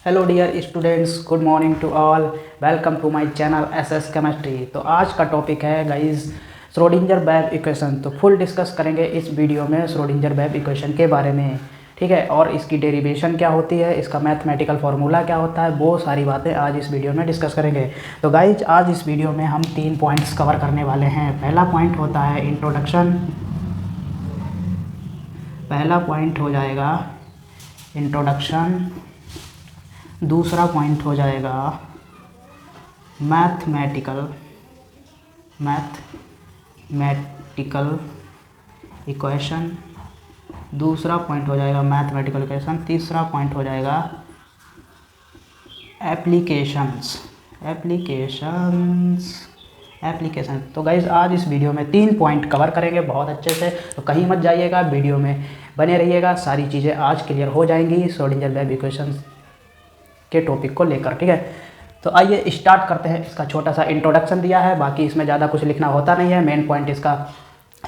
Hello dear students, good morning to all. Welcome to my channel SS chemistry. तो आज का topic है guys Schrodinger wave equation. तो full discuss करेंगे इस वीडियो में श्रोडिंगर वेव इक्वेशन के बारे में, ठीक है। और इसकी डेरिवेशन क्या होती है, इसका मैथमेटिकल फार्मूला क्या होता है, वो सारी बातें आज इस वीडियो में डिस्कस करेंगे। तो गाइज आज इस वीडियो में हम 3 पॉइंट्स कवर करने वाले हैं। पहला पॉइंट होता है इंट्रोडक्शन, पहला पॉइंट हो जाएगा इंट्रोडक्शन, दूसरा पॉइंट हो जाएगा मैथमेटिकल इक्वेशन, दूसरा पॉइंट हो जाएगा मैथमेटिकल इक्वेशन, तीसरा पॉइंट हो जाएगा एप्लीकेशंस। तो गाइज आज इस वीडियो में 3 पॉइंट कवर करेंगे बहुत अच्छे से, तो कहीं मत जाइएगा, वीडियो में बने रहिएगा। सारी चीज़ें आज क्लियर हो जाएंगी श्रोडिंगर वेव इक्वेशंस के टॉपिक को लेकर, ठीक है। तो आइए स्टार्ट करते हैं। इसका छोटा सा इंट्रोडक्शन दिया है, बाकी इसमें ज़्यादा कुछ लिखना होता नहीं है। मेन पॉइंट इसका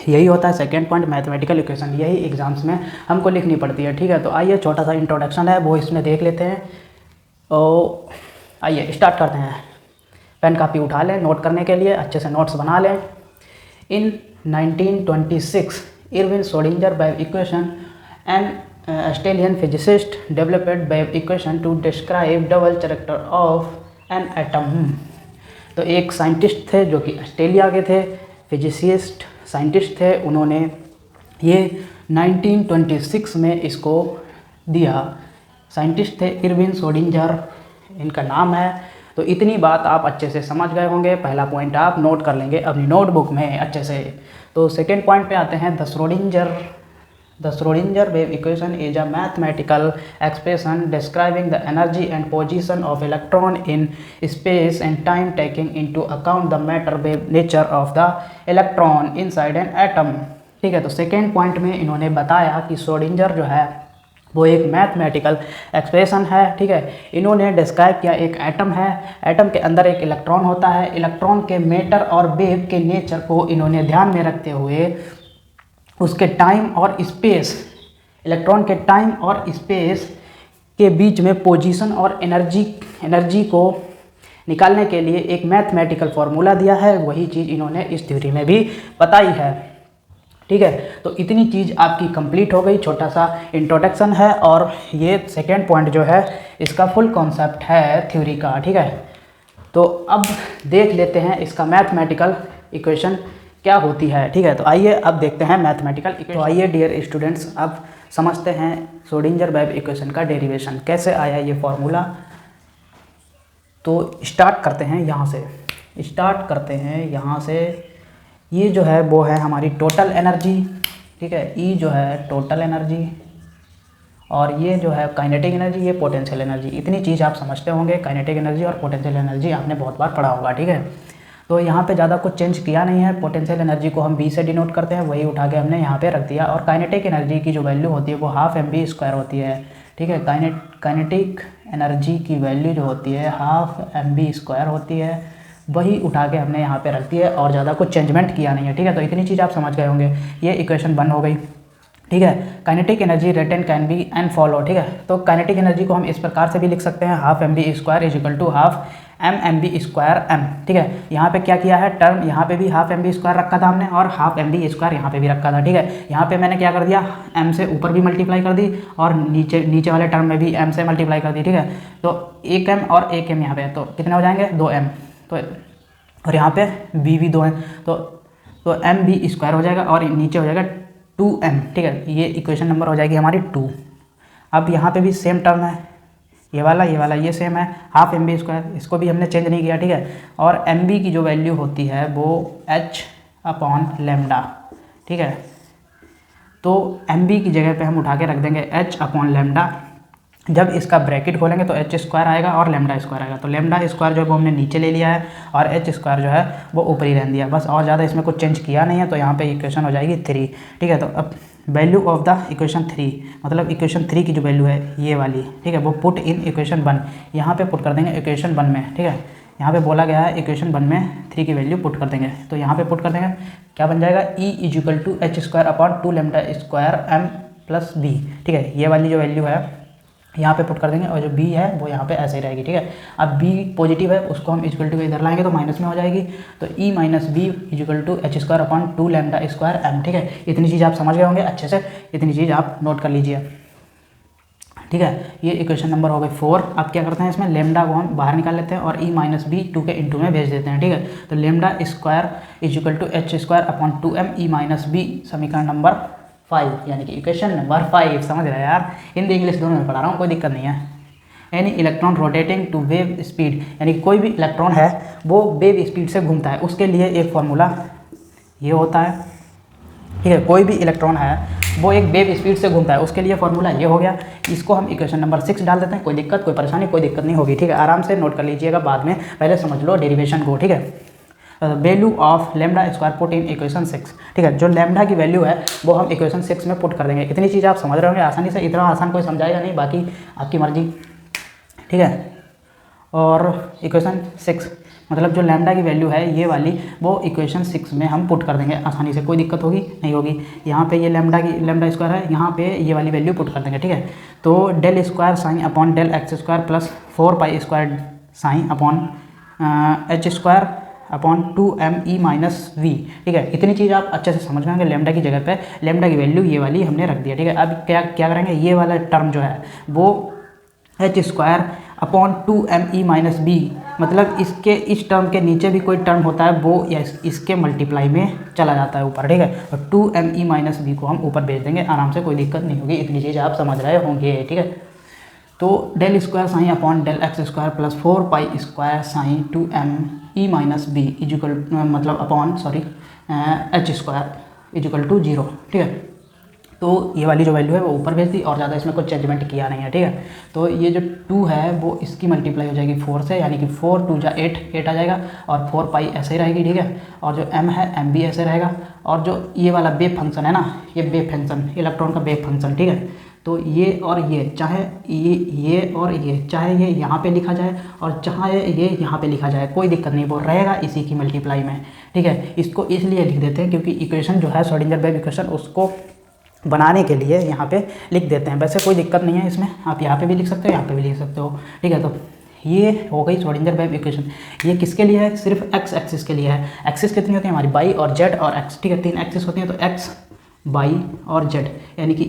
यही होता है। सेकंड पॉइंट मैथमेटिकल इक्वेशन, यही एग्जाम्स में हमको लिखनी पड़ती है, ठीक है। तो आइए छोटा सा इंट्रोडक्शन है वो इसमें देख लेते हैं। तो आइए स्टार्ट करते हैं। पेन कापी उठा लें नोट करने के लिए, अच्छे से नोट्स बना लें। इन 1926 Irwin Schrodinger wave equation and Australian physicist developed wave equation to describe double character of an atom। तो एक साइंटिस्ट थे जो कि ऑस्ट्रेलिया के थे, फिजिसिस्ट साइंटिस्ट थे। उन्होंने ये 1926 में इसको दिया। साइंटिस्ट थे इरविन श्रोडिंगर, इनका नाम है। तो इतनी बात आप अच्छे से समझ गए होंगे। पहला पॉइंट आप नोट कर लेंगे अपनी नोटबुक में अच्छे से। तो सेकेंड पॉइंट पे आते हैं। The Schrodinger wave equation is a mathematical expression describing the energy and position of electron in space and time, taking into account the matter wave nature of the electron inside an atom। ठीक है। तो second point में इन्होंने बताया कि Schrodinger जो है वो एक मैथमेटिकल एक्सप्रेशन है, ठीक है। इन्होंने डिस्क्राइब किया एक एटम है, एटम के अंदर एक इलेक्ट्रॉन होता है। इलेक्ट्रॉन के मैटर और वेव के नेचर को इन्होंने ध्यान में रखते हुए उसके टाइम और स्पेस, इलेक्ट्रॉन के टाइम और स्पेस के बीच में पोजीशन और एनर्जी को निकालने के लिए एक मैथमेटिकल फार्मूला दिया है। वही चीज़ इन्होंने इस थ्योरी में भी बताई है, ठीक है। तो इतनी चीज़ आपकी कंप्लीट हो गई। छोटा सा इंट्रोडक्शन है और ये सेकेंड पॉइंट जो है इसका फुल कॉन्सेप्ट है थ्योरी का, ठीक है। तो अब देख लेते हैं इसका मैथमेटिकल इक्वेशन क्या होती है, ठीक है। तो आइए अब देखते हैं मैथमेटिकल इक्वेशन। तो आइए डियर स्टूडेंट्स अब समझते हैं श्रोडिंगर वेव इक्वेशन का डेरिवेशन कैसे आया ये फॉर्मूला। तो स्टार्ट करते हैं यहाँ से। ये जो है वो है हमारी टोटल एनर्जी, ठीक है। ई जो है टोटल एनर्जी और ये जो है काइनेटिक एनर्जी, ये पोटेंशियल एनर्जी। इतनी चीज़ आप समझते होंगे, काइनेटिक एनर्जी और पोटेंशियल एनर्जी आपने बहुत बार पढ़ा होगा, ठीक है। तो यहाँ पे ज़्यादा कुछ चेंज किया नहीं है। पोटेंशियल एनर्जी को हम बी से डिनोट करते हैं, वही उठा के हमने यहाँ पे रख दिया। और काइनेटिक एनर्जी की जो वैल्यू होती है वो हाफ mv² होती है, ठीक है। काइनेटिक एनर्जी की वैल्यू जो होती है हाफ mv² होती है, वही उठा के हमने यहाँ पे रख दिया और ज़्यादा कुछ चेंजमेंट किया नहीं है, ठीक है। तो इतनी चीज़ आप समझ गए होंगे। ये इक्वेशन 1 हो गई, ठीक है। Kinetic energy written can be and follow, ठीक है। तो काइनेटिक एनर्जी को हम इस प्रकार से भी लिख सकते हैं, हाफ mv² = हाफ mv²m, ठीक है। यहाँ पे क्या किया है टर्म, यहाँ पे भी हाफ mv² रखा था हमने और हाफ mv² यहाँ पे भी रखा था, ठीक है। यहाँ पे मैंने क्या कर दिया, m से ऊपर भी मल्टीप्लाई कर दी और नीचे वाले टर्म में भी m से मल्टीप्लाई कर दी, ठीक है। तो 1m और 1m यहाँ पे, तो कितने हो जाएंगे 2m। तो और यहाँ पे v भी 2 है, तो mv² हो जाएगा और नीचे हो जाएगा 2m, ठीक है। ये इक्वेशन नंबर हो जाएगी हमारी 2। अब यहाँ पे भी सेम टर्म है, ये वाला ये सेम है, हाफ mv², इसको भी हमने चेंज नहीं किया, ठीक है। और mv की जो वैल्यू होती है वो h/λ, ठीक है। तो mv की जगह पे हम उठा के रख देंगे h/λ। जब इसका ब्रैकेट खोलेंगे तो h² आएगा और λ² आएगा। तो λ² जो है वो हमने नीचे ले लिया है और h² जो है वो ऊपर ही रहने दिया, बस। और ज़्यादा इसमें कुछ चेंज किया नहीं है। तो यहाँ पे इक्वेशन हो जाएगी 3, ठीक है। तो अब वैल्यू ऑफ द इक्वेशन 3, मतलब इक्वेशन 3 की जो वैल्यू है ये वाली, ठीक है, वो पुट इन इक्वेशन 1, यहाँ पे पुट कर देंगे इक्वेशन 1 में, ठीक है। यहाँ पे बोला गया है इक्वेशन 1 में 3 की वैल्यू पुट कर देंगे, तो यहाँ पे पुट कर देंगे, क्या बन जाएगा E = h² / 2λ² m + b, ठीक है। ये वाली जो वैल्यू है यहाँ पे पुट कर देंगे और जो b है वो यहाँ पे ऐसे ही रहेगी, ठीक है। अब b पॉजिटिव है, उसको हम इक्वल टू इधर लाएंगे तो माइनस में हो जाएगी, तो e minus B equal to H square upon 2 lambda square m, ठीक है। इतनी चीज़ आप समझ गए होंगे अच्छे से, इतनी चीज़ आप नोट कर लीजिए, ठीक है। ये इक्वेशन नंबर हो गई 4। अब क्या करते हैं, इसमें लेमडा को हम बाहर निकाल लेते हैं और e माइनस बी 2 के इंटू में भेज देते हैं, ठीक है। तो lambda square is equal to H square upon 2m e minus B, समीकरण नंबर 5 यानी कि इक्वेशन नंबर 5। समझ रहे हैं यार, हिंदी इंग्लिश दोनों में पढ़ा रहा हूँ, कोई दिक्कत नहीं है। Any electron rotating to wave speed, यानी कोई भी इलेक्ट्रॉन है वो वेव स्पीड से घूमता है, उसके लिए एक फॉर्मूला ये होता है, ठीक है। कोई भी इलेक्ट्रॉन है वो एक वेव स्पीड से घूमता है, उसके लिए फॉर्मूला ये हो गया। इसको हम इक्वेशन नंबर 6 डाल देते हैं, कोई दिक्कत कोई परेशानी कोई दिक्कत नहीं होगी, ठीक है। आराम से नोट कर लीजिएगा, बाद में पहले समझ लो डेरिवेशन को, ठीक है। Value of lambda square put in equation 6, ठीक है। जो लेमडा की वैल्यू है वो हम इक्वेशन 6 में पुट कर देंगे। इतनी चीज़ आप समझ रहे होंगे आसानी से, इतना आसान कोई समझाएगा नहीं, बाकी आपकी मर्जी, ठीक है। और इक्वेशन 6 मतलब जो लैम्डा की वैल्यू है ये वाली, वो इक्वेशन 6 में हम पुट कर देंगे आसानी से, कोई दिक्कत होगी नहीं होगी। यहाँ पे ये लैम्डा स्क्वायर है, यहाँ पे ये वाली वैल्यू पुट कर देंगे, ठीक है। तो del square sign upon del x square plus 4 pi square sign upon H square upon 2m e minus V, ठीक है। इतनी चीज़ आप अच्छे से समझ लेंगे। लेमडा की जगह पे लेमडा की वैल्यू ये वाली हमने रख दिया, ठीक है। अब क्या करेंगे, ये वाला टर्म जो है वो H square upon 2m e minus B, मतलब इस टर्म के नीचे भी कोई टर्म होता है वो इसके मल्टीप्लाई में चला जाता है ऊपर, ठीक है। और 2m e माइनस बी को हम ऊपर भेज देंगे, आराम से कोई दिक्कत नहीं होगी, इतनी चीज़ आप समझ रहे होंगे, ठीक है। तो del square sign upon del x square plus 4 pi square psi 2m e minus v is equal मतलब upon H square is equal to 0, ठीक है। तो ये वाली जो वैल्यू है वो ऊपर भेज दी और ज़्यादा इसमें कुछ चेंजमेंट किया नहीं है, ठीक है। तो ये जो 2 है वो इसकी मल्टीप्लाई हो जाएगी 4 से, यानी कि 4 2 जा 8 आ जाएगा और 4 पाई ऐसे ही रहेगी, ठीक है। और जो m है m भी ऐसे रहेगा, और जो ये वाला वेव फंक्शन है ना, ये वेव फंक्शन इलेक्ट्रॉन का वेव फंक्शन, ठीक है। तो ये और ये चाहे ये और ये चाहे ये यहाँ पे लिखा जाए और चाहे ये यहाँ पे लिखा जाए, कोई दिक्कत नहीं, वो रहेगा इसी की मल्टीप्लाई में, ठीक है। इसको इसलिए लिख देते हैं क्योंकि इक्वेशन जो है श्रोडिंगर वेव इक्वेशन, उसको बनाने के लिए यहाँ पे लिख देते हैं। वैसे कोई दिक्कत नहीं है इसमें, आप यहाँ पे भी लिख सकते हो, यहाँ पे भी लिख सकते हो, ठीक है। तो ये हो गई श्रोडिंगर वेव इक्वेशन। ये किसके लिए है, सिर्फ एक्स एक्सिस के लिए है। एक्सिस कितनी होती है हमारी, बाई और जेड और एक्स, ठीक है। 3 एक्सिस होती हैं, तो एक्स बाई और जेड, यानी कि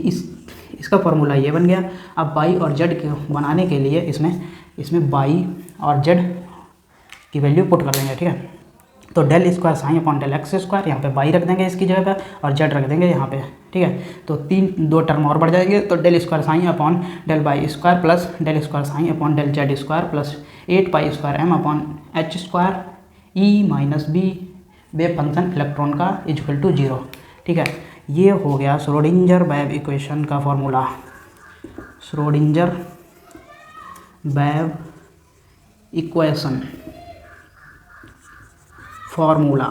इसका फॉर्मूला ये बन गया। अब बाई और जेड को बनाने के लिए इसमें बाई और जेड की वैल्यू पुट कर देंगे, ठीक है। तो del square sign upon del x square, यहाँ पे बाई रख देंगे इसकी जगह पे और जेड रख देंगे यहाँ पे, ठीक है। तो 2 टर्म और बढ़ जाएंगे, तो del square sign upon del by square plus del square sign upon del Z square plus 8 pi square M upon H square E minus B wave function electron का इक्वल टू 0, ठीक है। ये हो गया श्रोडिंगर वेव इक्वेशन का formula, Schrodinger wave equation formula.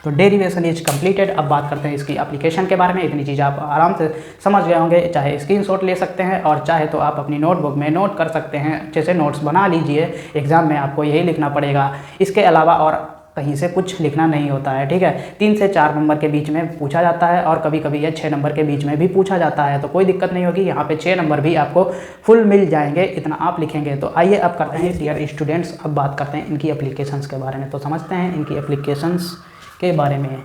तो derivation is completed. अब बात करते हैं इसकी एप्लीकेशन के बारे में। इतनी चीज़ आप आराम से समझ गए होंगे, चाहे स्क्रीनशॉट ले सकते हैं और चाहे तो आप अपनी नोटबुक में नोट कर सकते हैं, अच्छे से नोट्स बना लीजिए। एग्ज़ाम में आपको यही लिखना पड़ेगा, इसके अलावा और कहीं से कुछ लिखना नहीं होता है, ठीक है। 3 से 4 नंबर के बीच में पूछा जाता है और कभी कभी ये 6 नंबर के बीच में भी पूछा जाता है, तो कोई दिक्कत नहीं होगी। यहाँ पे 6 नंबर भी आपको फुल मिल जाएंगे, इतना आप लिखेंगे। तो आइए अब करते हैं डियर स्टूडेंट्स, अब बात करते हैं इनकी एप्लीकेशंस के बारे में। तो समझते हैं इनकी एप्लीकेशंस के बारे में।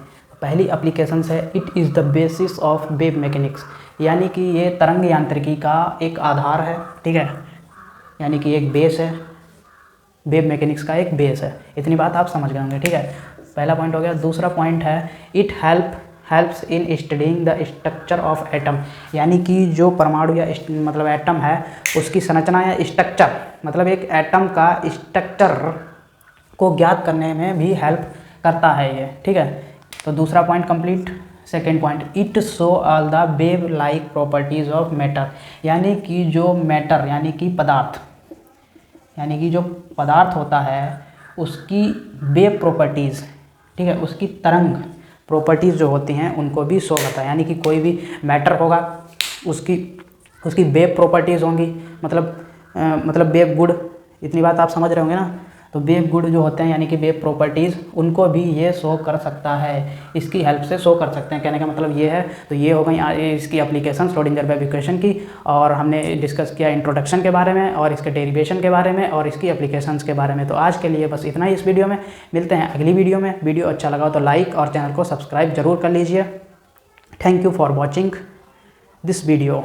पहली एप्लीकेशंस है, it is the basis of wave mechanics, यानी कि ये तरंग यांत्रिकी का एक आधार है, ठीक है, यानी कि एक बेस है, वेव मैकेनिक्स का एक बेस है। इतनी बात आप समझ गए होंगे, ठीक है। पहला पॉइंट हो गया। दूसरा पॉइंट है, it helps in studying the structure of atom, यानी कि जो परमाणु या मतलब एटम है उसकी संरचना या स्ट्रक्चर, मतलब एक एटम का स्ट्रक्चर को ज्ञात करने में भी हेल्प करता है ये, ठीक है। तो दूसरा point complete. Second point, it show all the wave like properties of matter, यानी कि जो मैटर यानी कि पदार्थ, यानी कि जो पदार्थ होता है उसकी वेव प्रॉपर्टीज़, ठीक है, उसकी तरंग प्रॉपर्टीज़ जो होती हैं उनको भी शो करता है। यानी कि कोई भी मैटर होगा उसकी वेव प्रॉपर्टीज़ होंगी, मतलब वेव गुड, इतनी बात आप समझ रहे होंगे ना। तो वेब गुड जो होते हैं यानी कि वेब प्रॉपर्टीज़, उनको भी ये शो कर सकता है, इसकी हेल्प से शो कर सकते हैं। कहने का मतलब ये है। तो ये हो गई इसकी एप्लीकेशन श्रोडिंगर वेब इक्वेशन की, और हमने डिस्कस किया इंट्रोडक्शन के बारे में और इसके डेरिवेशन के बारे में और इसकी एप्लीकेशंस के बारे में। तो आज के लिए बस इतना ही इस वीडियो में। मिलते हैं अगली वीडियो में। वीडियो अच्छा लगा तो लाइक और चैनल को सब्सक्राइब जरूर कर लीजिए। Thank you for watching this video.